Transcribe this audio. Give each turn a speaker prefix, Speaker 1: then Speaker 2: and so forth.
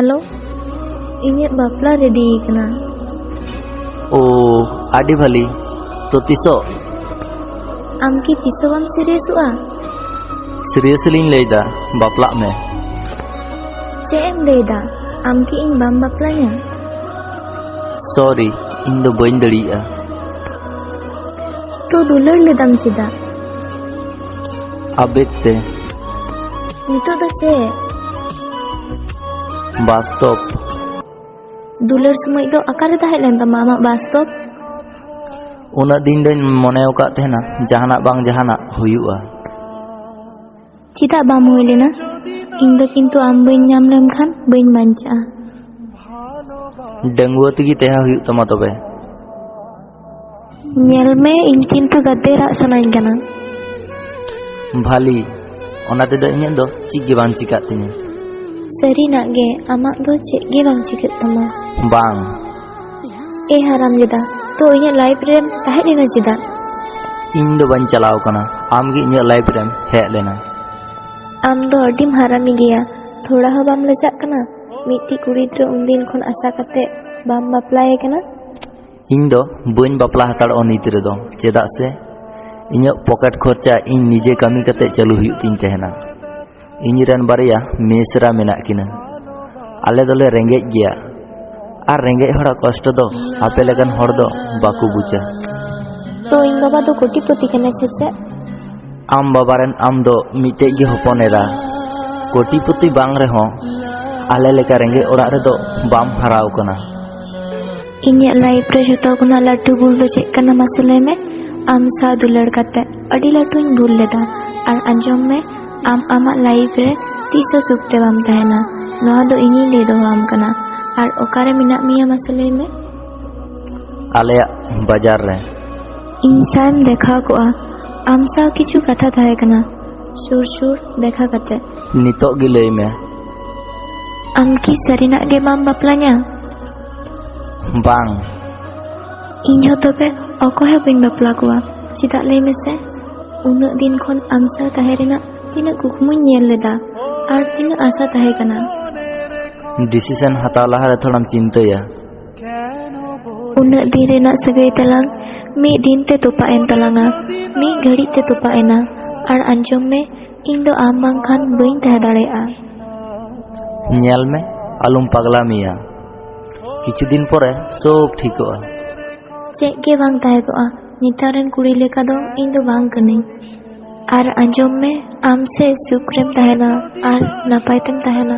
Speaker 1: Hello इन्हें बापला ready कना
Speaker 2: ओ आडी भाली तो तीसो
Speaker 1: आम की तीसो बाम सीरियसुआ
Speaker 2: सीरियसली लेदा बापला में
Speaker 1: चे एम लेदा आम की इन बाम बापलाया
Speaker 2: सॉरी इन दो बइन दड़िया
Speaker 1: तो दुलर लेदाम चिदा
Speaker 2: आबेते
Speaker 1: नितो दो चे
Speaker 2: वास्तव
Speaker 1: दुलर समय दो अकारे ताहेलेन तमा आमाग वास्तव
Speaker 2: उना दिन दिन मने ओका तेना जहाना बांग जहाना हुयुआ
Speaker 1: चिदा बाम हुई लेना इन दो किंतु आम बइन नाम लेम खान बइन बांचा
Speaker 2: डंगुआ तगी तेहा हुयु तमा तबे
Speaker 1: नेल में इन किंतु गद्देरा सनाइन कना
Speaker 2: भाली ओना तेदो इᱧ दो चिक गे बांग चिका तिनी
Speaker 1: सरी नागे आमाग दो चेक गे बांग चिकत तमा
Speaker 2: बांग
Speaker 1: ए हराम जदा तो इᱧ लाइफ रे ताहे लेना चिदा
Speaker 2: इन दो बन चलाव कना आम गे इᱧ लाइफ रे हे लेना
Speaker 1: आम दो अडीम हरामी गया थोड़ा हो बाम लजाक कना मिट्टी कुड़ी रे उनदिन खन आशा कते बाम बापलाए कना
Speaker 2: इन दो बइन बापला हताड़ अनित रे दो चेदा से इन पॉकेट खर्चा इन निजे कमी कते चालू हुयु तिन तेहना इन रेन बारिया मेसरा मेना किना आले दोले रेंगेज गया और रेंगेज हड़ा कष्ट दो आपे लेकन हड़ दो बाकू बुझा
Speaker 1: तो इन बाबा दो कोटिपति कने से
Speaker 2: आम बाबा रेन आम दो मिटे गे हपनेरा कोटिपति बांग रे हो आले लेका रेंगे ओड़ा रे दो बाम हराव कना
Speaker 1: इन लाइफ रे जतो कोना लाटू भूल दो चेक कना मसले में आम सा दुलड़ कते अडी लाटूñ भूल लेदा और अंजम में आम आमा लाइफ रे तीसो सुखते बाम तहना नोआ दो इनी ले दो आम कना और ओकारे मिना मिया मसले में
Speaker 2: आले बाजार रे
Speaker 1: इंसान देखा को आम सा किछु कथा थाहे कना सुर सुर देखा कते
Speaker 2: नितो गे लई में
Speaker 1: आम की सरीना गे बाम बापला냐
Speaker 2: बांग
Speaker 1: इन हो तबे अकोहे बइन बापला कोआ चिदा लई मेसे उन दिन खन आम सा ताहे रेना तिना कुकमुñ नेल लेदा और तिना आशा ताहे कना
Speaker 2: डिसीजन हताव लहा रे थोड़ाम चिंताया
Speaker 1: उन दिन रेना सगई तलांग मी दिन ते तोपा एन तलांगा मी घड़ी ते तोपा एना और अंजम में इन दो आम बांग खान बइन ताहे दाड़ेआ
Speaker 2: नेल में आलुम पगला मिया किछु दिन परे सब ठीकआ
Speaker 1: चेक के बांग ताहे को नितारन कुड़ी लेका दो इन दो बांग कने और अंजम में आम से सुख रेम तहना और नपाय तेम तहना।